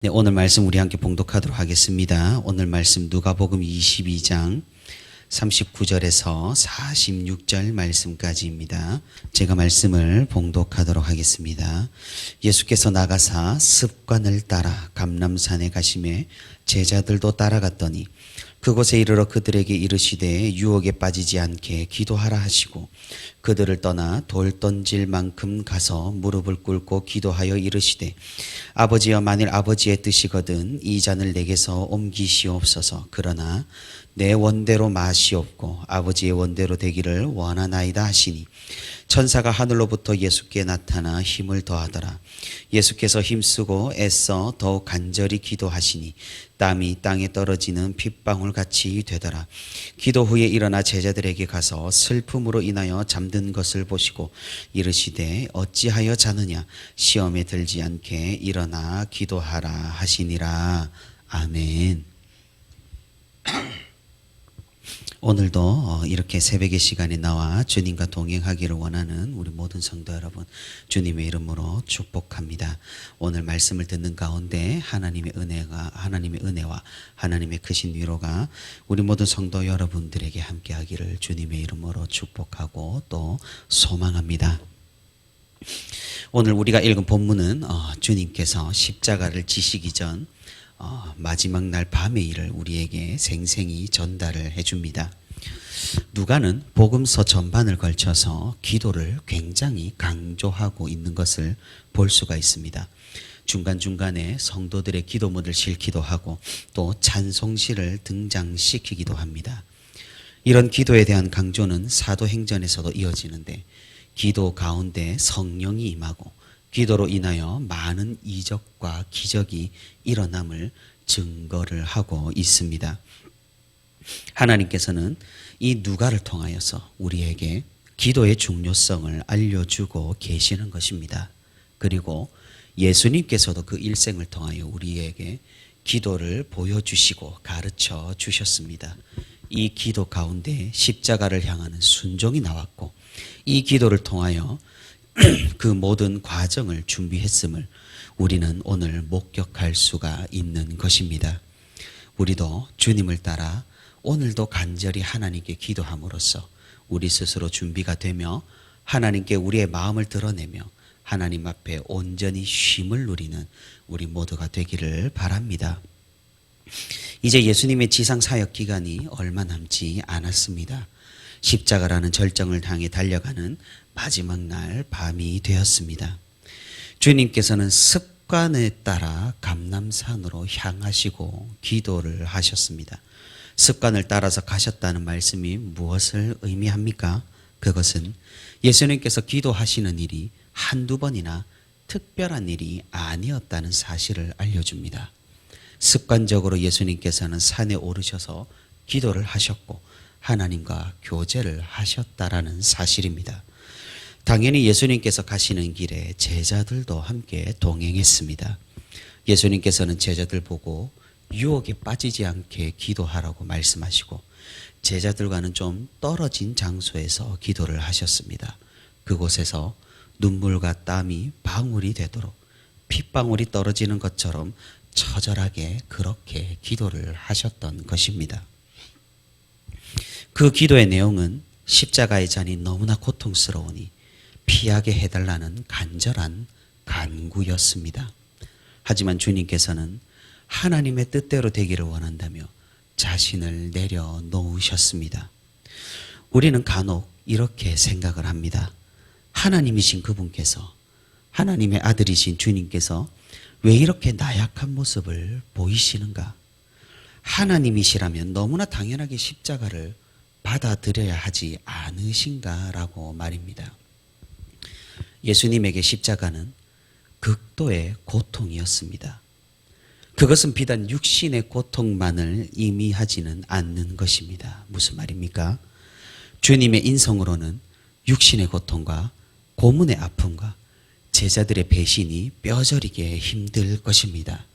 네, 오늘 말씀 우리 함께 봉독하도록 하겠습니다. 오늘 말씀 누가복음 22장 39절에서 46절 말씀까지입니다. 제가 말씀을 봉독하도록 하겠습니다. 예수께서 나가사 습관을 따라 감람산에 가시매 제자들도 따라갔더니 그곳에 이르러 그들에게 이르시되 유혹에 빠지지 않게 기도하라 하시고 그들을 떠나 돌 던질 만큼 가서 무릎을 꿇고 기도하여 이르시되 아버지여 만일 아버지의 뜻이거든 이 잔을 내게서 옮기시옵소서. 그러나 내 원대로 마시옵고 아버지의 원대로 되기를 원하나이다 하시니 천사가 하늘로부터 예수께 나타나 힘을 더하더라. 예수께서 힘쓰고 애써 더욱 간절히 기도하시니 땀이 땅에 떨어지는 핏방울같이 되더라. 기도 후에 일어나 제자들에게 가서 슬픔으로 인하여 잠든 것을 보시고 이르시되 어찌하여 자느냐 시험에 들지 않게 일어나 기도하라 하시니라. 아멘. 오늘도 이렇게 새벽의 시간에 나와 주님과 동행하기를 원하는 우리 모든 성도 여러분 주님의 이름으로 축복합니다. 오늘 말씀을 듣는 가운데 하나님의 은혜와 하나님의 크신 위로가 우리 모든 성도 여러분들에게 함께하기를 주님의 이름으로 축복하고 또 소망합니다. 오늘 우리가 읽은 본문은 주님께서 십자가를 지시기 전 마지막 날 밤의 일을 우리에게 생생히 전달을 해줍니다. 누가는 복음서 전반을 걸쳐서 기도를 굉장히 강조하고 있는 것을 볼 수가 있습니다. 중간중간에 성도들의 기도문을 실기도 하고 또 찬송시를 등장시키기도 합니다. 이런 기도에 대한 강조는 사도행전에서도 이어지는데 기도 가운데 성령이 임하고 기도로 인하여 많은 이적과 기적이 일어남을 증거를 하고 있습니다. 하나님께서는 이 누가를 통하여서 우리에게 기도의 중요성을 알려주고 계시는 것입니다. 그리고 예수님께서도 그 일생을 통하여 우리에게 기도를 보여주시고 가르쳐 주셨습니다. 이 기도 가운데 십자가를 향하는 순종이 나왔고 이 기도를 통하여 그 모든 과정을 준비했음을 우리는 오늘 목격할 수가 있는 것입니다. 우리도 주님을 따라 오늘도 간절히 하나님께 기도함으로써 우리 스스로 준비가 되며 하나님께 우리의 마음을 드러내며 하나님 앞에 온전히 쉼을 누리는 우리 모두가 되기를 바랍니다. 이제 예수님의 지상 사역 기간이 얼마 남지 않았습니다. 십자가라는 절정을 향해 달려가는 마지막 날 밤이 되었습니다. 주님께서는 습관에 따라 감람산으로 향하시고 기도를 하셨습니다. 습관을 따라서 가셨다는 말씀이 무엇을 의미합니까? 그것은 예수님께서 기도하시는 일이 한두 번이나 특별한 일이 아니었다는 사실을 알려줍니다. 습관적으로 예수님께서는 산에 오르셔서 기도를 하셨고 하나님과 교제를 하셨다라는 사실입니다. 당연히 예수님께서 가시는 길에 제자들도 함께 동행했습니다. 예수님께서는 제자들 보고 유혹에 빠지지 않게 기도하라고 말씀하시고 제자들과는 좀 떨어진 장소에서 기도를 하셨습니다. 그곳에서 눈물과 땀이 방울이 되도록 핏방울이 떨어지는 것처럼 처절하게 그렇게 기도를 하셨던 것입니다. 그 기도의 내용은 십자가의 잔이 너무나 고통스러우니 피하게 해달라는 간절한 간구였습니다. 하지만 주님께서는 하나님의 뜻대로 되기를 원한다며 자신을 내려놓으셨습니다. 우리는 간혹 이렇게 생각을 합니다. 하나님이신 그분께서, 하나님의 아들이신 주님께서 왜 이렇게 나약한 모습을 보이시는가? 하나님이시라면 너무나 당연하게 십자가를 받아들여야 하지 않으신가라고 말입니다. 예수님에게 십자가는 극도의 고통이었습니다. 그것은 비단 육신의 고통만을 의미하지는 않는 것입니다. 무슨 말입니까? 주님의 인성으로는 육신의 고통과 고문의 아픔과 제자들의 배신이 뼈저리게 힘들 것입니다.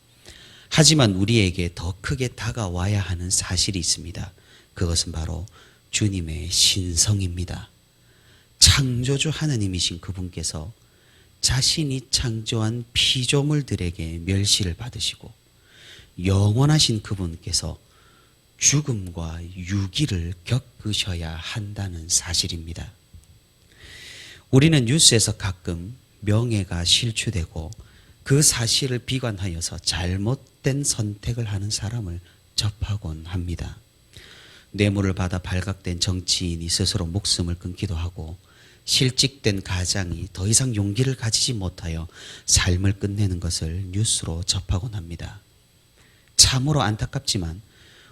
하지만 우리에게 더 크게 다가와야 하는 사실이 있습니다. 그것은 바로 주님의 신성입니다. 창조주 하나님이신 그분께서 자신이 창조한 피조물들에게 멸시를 받으시고 영원하신 그분께서 죽음과 유기를 겪으셔야 한다는 사실입니다. 우리는 뉴스에서 가끔 명예가 실추되고 그 사실을 비관하여서 잘못된 선택을 하는 사람을 접하곤 합니다. 뇌물을 받아 발각된 정치인이 스스로 목숨을 끊기도 하고 실직된 가장이 더 이상 용기를 가지지 못하여 삶을 끝내는 것을 뉴스로 접하곤 합니다. 참으로 안타깝지만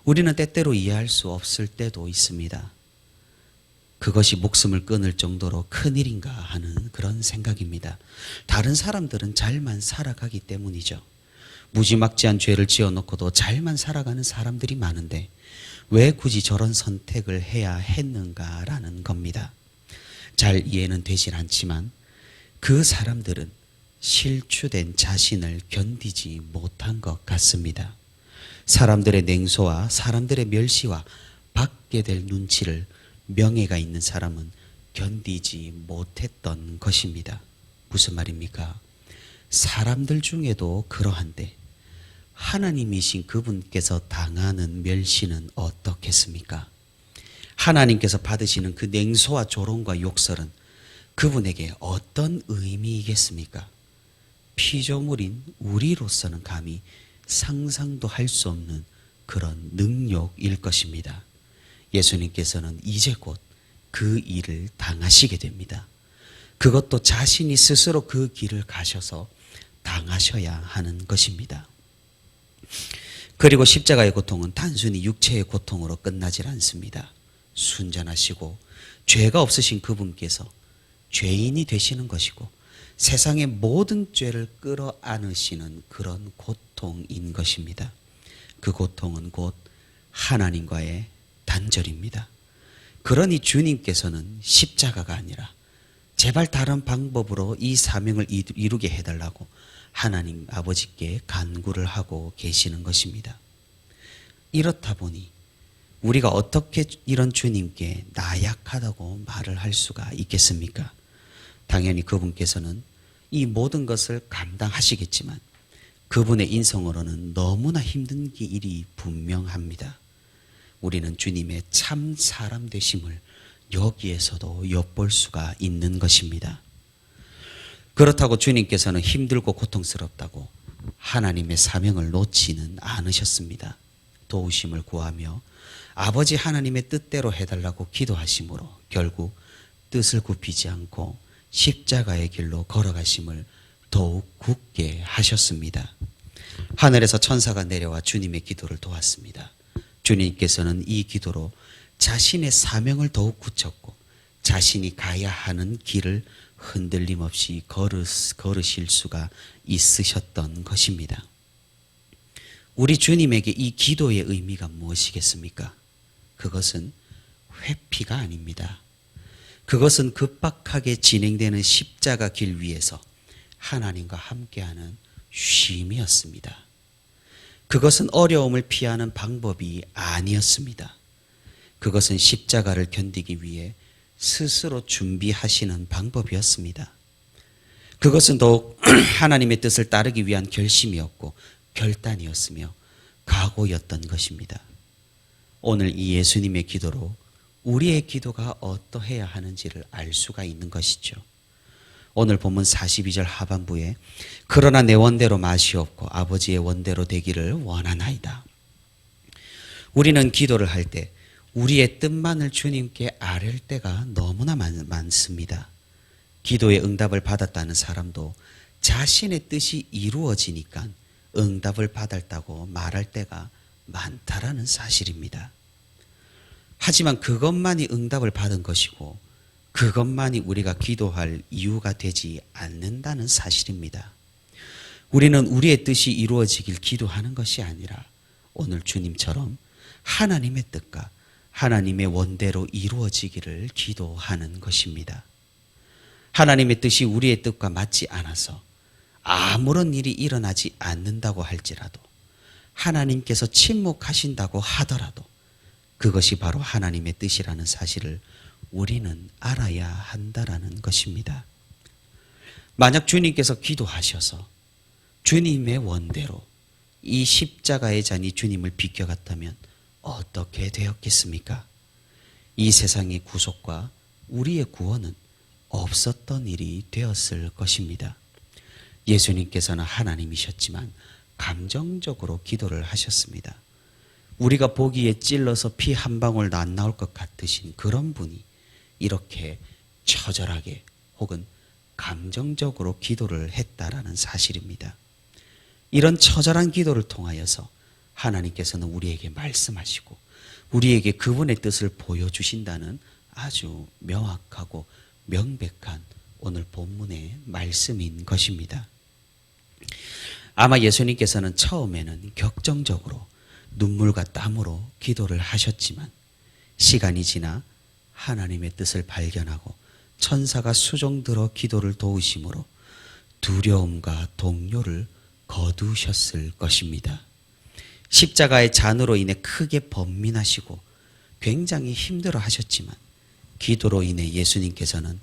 우리는 때때로 이해할 수 없을 때도 있습니다. 그것이 목숨을 끊을 정도로 큰일인가 하는 그런 생각입니다. 다른 사람들은 잘만 살아가기 때문이죠. 무지막지한 죄를 지어놓고도 잘만 살아가는 사람들이 많은데 왜 굳이 저런 선택을 해야 했는가라는 겁니다. 잘 이해는 되질 않지만 그 사람들은 실추된 자신을 견디지 못한 것 같습니다. 사람들의 냉소와 사람들의 멸시와 받게 될 눈치를 명예가 있는 사람은 견디지 못했던 것입니다. 무슨 말입니까? 사람들 중에도 그러한데 하나님이신 그분께서 당하는 멸시는 어떻겠습니까? 하나님께서 받으시는 그 냉소와 조롱과 욕설은 그분에게 어떤 의미이겠습니까? 피조물인 우리로서는 감히 상상도 할 수 없는 그런 능욕일 것입니다. 예수님께서는 이제 곧 그 일을 당하시게 됩니다. 그것도 자신이 스스로 그 길을 가셔서 당하셔야 하는 것입니다. 그리고 십자가의 고통은 단순히 육체의 고통으로 끝나질 않습니다. 순전하시고 죄가 없으신 그분께서 죄인이 되시는 것이고 세상의 모든 죄를 끌어안으시는 그런 고통인 것입니다. 그 고통은 곧 하나님과의 단절입니다. 그러니 주님께서는 십자가가 아니라 제발 다른 방법으로 이 사명을 이루게 해달라고 하나님 아버지께 간구를 하고 계시는 것입니다. 이렇다 보니 우리가 어떻게 이런 주님께 나약하다고 말을 할 수가 있겠습니까? 당연히 그분께서는 이 모든 것을 감당하시겠지만 그분의 인성으로는 너무나 힘든 일이 분명합니다. 우리는 주님의 참 사람 되심을 여기에서도 엿볼 수가 있는 것입니다. 그렇다고 주님께서는 힘들고 고통스럽다고 하나님의 사명을 놓지는 않으셨습니다. 도우심을 구하며 아버지 하나님의 뜻대로 해달라고 기도하심으로 결국 뜻을 굽히지 않고 십자가의 길로 걸어가심을 더욱 굳게 하셨습니다. 하늘에서 천사가 내려와 주님의 기도를 도왔습니다. 주님께서는 이 기도로 자신의 사명을 더욱 굳혔고 자신이 가야 하는 길을 흔들림 없이 걸으실 수가 있으셨던 것입니다. 우리 주님에게 이 기도의 의미가 무엇이겠습니까? 그것은 회피가 아닙니다. 그것은 급박하게 진행되는 십자가 길 위에서 하나님과 함께하는 쉼이었습니다. 그것은 어려움을 피하는 방법이 아니었습니다. 그것은 십자가를 견디기 위해 스스로 준비하시는 방법이었습니다. 그것은 더욱 하나님의 뜻을 따르기 위한 결심이었고 결단이었으며 각오였던 것입니다. 오늘 이 예수님의 기도로 우리의 기도가 어떠해야 하는지를 알 수가 있는 것이죠. 오늘 본문 42절 하반부에 그러나 내 원대로 맛이 없고 아버지의 원대로 되기를 원하나이다. 우리는 기도를 할 때 우리의 뜻만을 주님께 아뢰을 때가 너무나 많습니다. 기도의 응답을 받았다는 사람도 자신의 뜻이 이루어지니까 응답을 받았다고 말할 때가 많다라는 사실입니다. 하지만 그것만이 응답을 받은 것이고 그것만이 우리가 기도할 이유가 되지 않는다는 사실입니다. 우리는 우리의 뜻이 이루어지길 기도하는 것이 아니라 오늘 주님처럼 하나님의 뜻과 하나님의 원대로 이루어지기를 기도하는 것입니다. 하나님의 뜻이 우리의 뜻과 맞지 않아서 아무런 일이 일어나지 않는다고 할지라도 하나님께서 침묵하신다고 하더라도 그것이 바로 하나님의 뜻이라는 사실을 우리는 알아야 한다라는 것입니다. 만약 주님께서 기도하셔서 주님의 원대로 이 십자가의 잔이 주님을 비껴갔다면 어떻게 되었겠습니까? 이 세상의 구속과 우리의 구원은 없었던 일이 되었을 것입니다. 예수님께서는 하나님이셨지만 감정적으로 기도를 하셨습니다. 우리가 보기에 찔러서 피 한 방울도 안 나올 것 같으신 그런 분이 이렇게 처절하게 혹은 감정적으로 기도를 했다라는 사실입니다. 이런 처절한 기도를 통하여서 하나님께서는 우리에게 말씀하시고 우리에게 그분의 뜻을 보여주신다는 아주 명확하고 명백한 오늘 본문의 말씀인 것입니다. 아마 예수님께서는 처음에는 격정적으로 눈물과 땀으로 기도를 하셨지만 시간이 지나 하나님의 뜻을 발견하고 천사가 수종들어 기도를 도우심으로 두려움과 동요를 거두셨을 것입니다. 십자가의 잔으로 인해 크게 번민하시고 굉장히 힘들어 하셨지만 기도로 인해 예수님께서는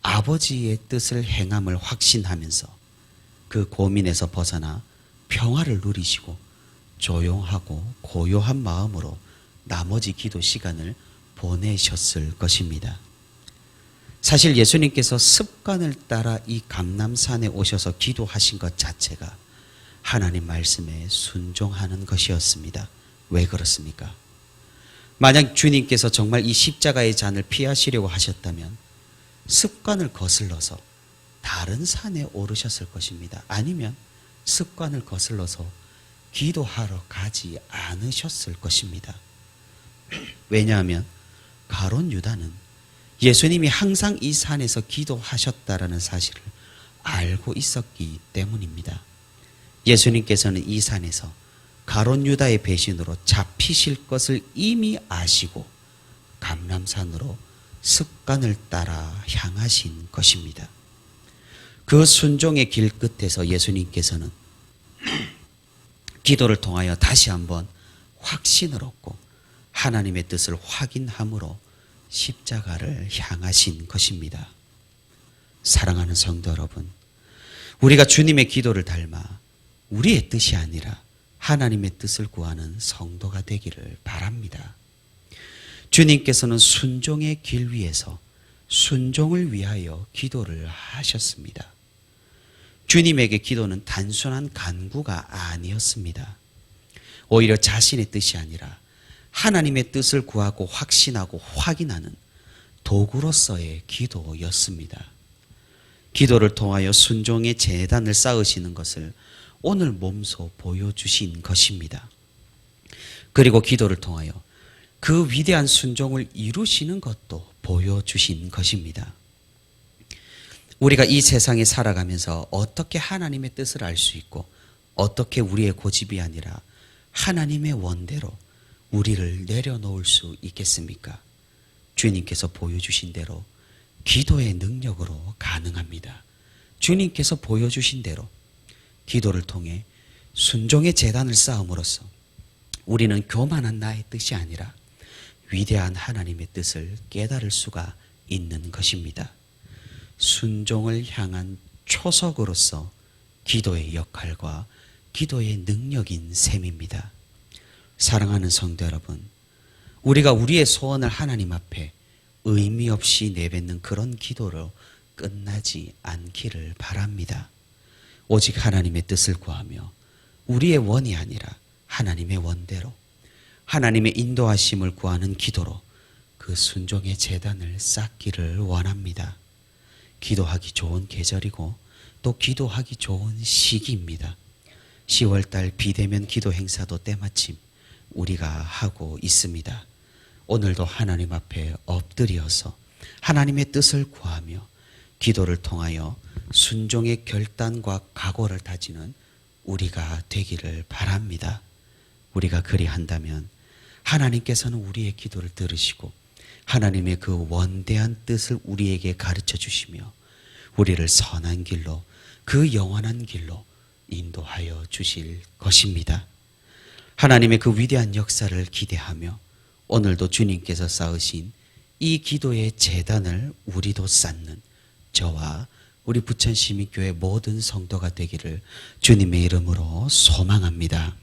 아버지의 뜻을 행함을 확신하면서 그 고민에서 벗어나 평화를 누리시고 조용하고 고요한 마음으로 나머지 기도 시간을 보내셨을 것입니다. 사실 예수님께서 습관을 따라 이 감람산에 오셔서 기도하신 것 자체가 하나님 말씀에 순종하는 것이었습니다. 왜 그렇습니까? 만약 주님께서 정말 이 십자가의 잔을 피하시려고 하셨다면 습관을 거슬러서 다른 산에 오르셨을 것입니다. 아니면 습관을 거슬러서 기도하러 가지 않으셨을 것입니다. 왜냐하면 가룟 유다는 예수님이 항상 이 산에서 기도하셨다라는 사실을 알고 있었기 때문입니다. 예수님께서는 이 산에서 가룟 유다의 배신으로 잡히실 것을 이미 아시고 감람산으로 습관을 따라 향하신 것입니다. 그 순종의 길 끝에서 예수님께서는 기도를 통하여 다시 한번 확신을 얻고 하나님의 뜻을 확인함으로 십자가를 향하신 것입니다. 사랑하는 성도 여러분, 우리가 주님의 기도를 닮아 우리의 뜻이 아니라 하나님의 뜻을 구하는 성도가 되기를 바랍니다. 주님께서는 순종의 길 위에서 순종을 위하여 기도를 하셨습니다. 주님에게 기도는 단순한 간구가 아니었습니다. 오히려 자신의 뜻이 아니라 하나님의 뜻을 구하고 확신하고 확인하는 도구로서의 기도였습니다. 기도를 통하여 순종의 제단을 쌓으시는 것을 오늘 몸소 보여주신 것입니다. 그리고 기도를 통하여 그 위대한 순종을 이루시는 것도 보여주신 것입니다. 우리가 이 세상에 살아가면서 어떻게 하나님의 뜻을 알 수 있고 어떻게 우리의 고집이 아니라 하나님의 원대로 우리를 내려놓을 수 있겠습니까? 주님께서 보여주신 대로 기도의 능력으로 가능합니다. 주님께서 보여주신 대로 기도를 통해 순종의 제단을 쌓음으로써 우리는 교만한 나의 뜻이 아니라 위대한 하나님의 뜻을 깨달을 수가 있는 것입니다. 순종을 향한 초석으로서 기도의 역할과 기도의 능력인 셈입니다. 사랑하는 성도 여러분, 우리가 우리의 소원을 하나님 앞에 의미 없이 내뱉는 그런 기도로 끝나지 않기를 바랍니다. 오직 하나님의 뜻을 구하며 우리의 원이 아니라 하나님의 원대로 하나님의 인도하심을 구하는 기도로 그 순종의 제단을 쌓기를 원합니다. 기도하기 좋은 계절이고 또 기도하기 좋은 시기입니다. 10월달 비대면 기도 행사도 때마침 우리가 하고 있습니다. 오늘도 하나님 앞에 엎드려서 하나님의 뜻을 구하며 기도를 통하여 순종의 결단과 각오를 다지는 우리가 되기를 바랍니다. 우리가 그리한다면 하나님께서는 우리의 기도를 들으시고 하나님의 그 원대한 뜻을 우리에게 가르쳐 주시며 우리를 선한 길로 그 영원한 길로 인도하여 주실 것입니다. 하나님의 그 위대한 역사를 기대하며 오늘도 주님께서 쌓으신 이 기도의 제단을 우리도 쌓는 저와 우리 부천시민교회 모든 성도가 되기를 주님의 이름으로 소망합니다.